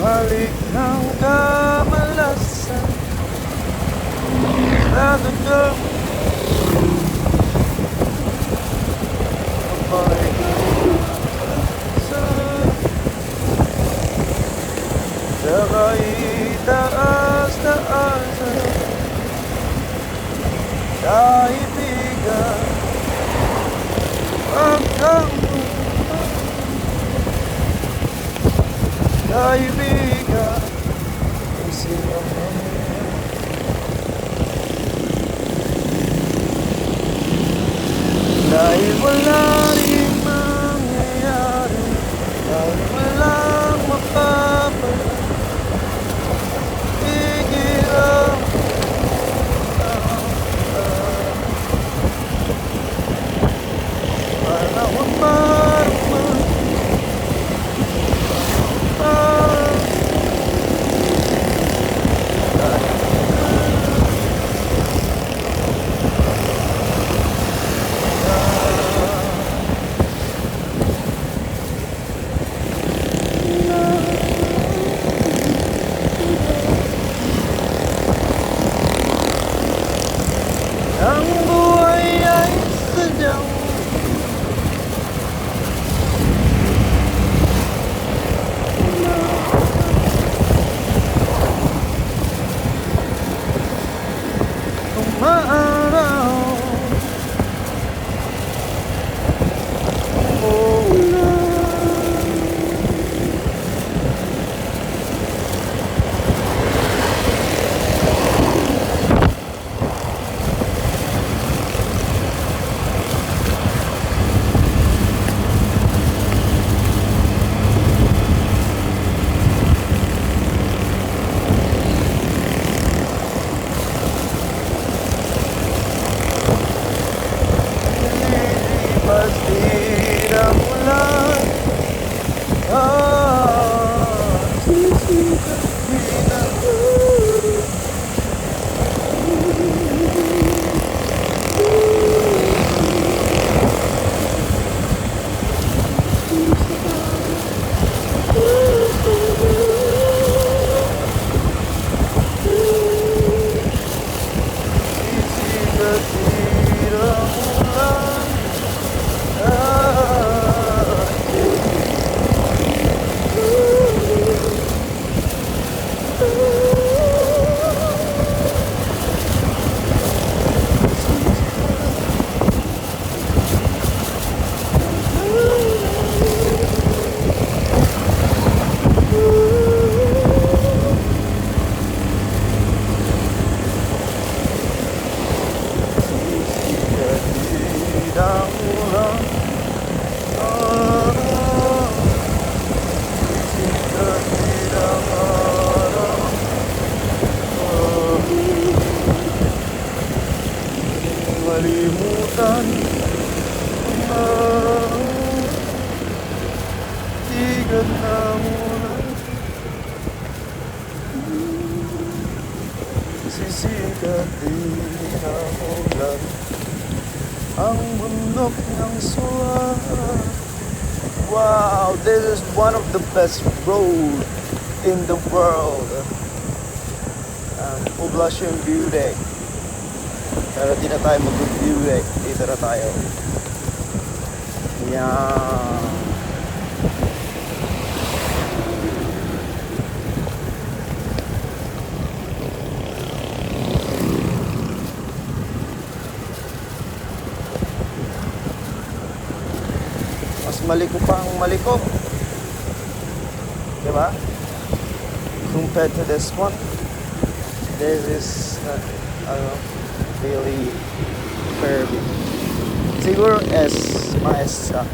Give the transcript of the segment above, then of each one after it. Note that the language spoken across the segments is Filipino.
halik ng kamalasan nadadam kapay sa itaas-taasan kaibigan hanggang kaibigan isip ako dahil wala rin mangyayari dahil walang mapapagigil ang panahon marumang ang buhay ay sadyang umaaraw o ulan. Pagdi ng ulan sisikat pinako sisikat ng ulan malimutan ang tigan na muna sisikat din ang ulan ang bundok ng suwan. Wow, this is one of the best road in the world. Poblacion View Deck. Pero di na tayo mag-view deck. Dito na tayo. Yan. Mas maliko pa ang maliko. Diba? Compared to this one. This is really curvy. Siguro S siya.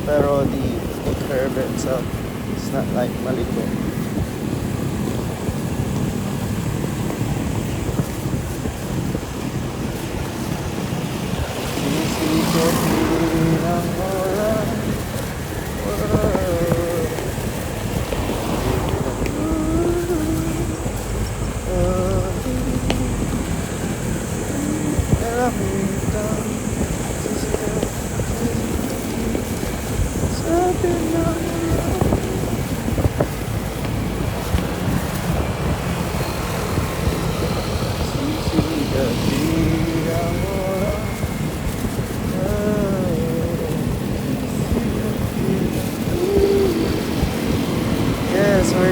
Pero the curve itself is not like maliko. Sisikat din ang ulan.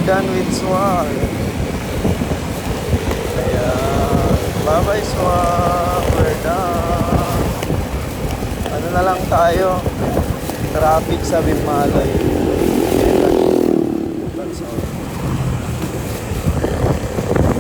we're done with Swak. Ayan. Bye-bye, Swak. We're done. Ano na lang tayo? Traffic sa Bimaloy.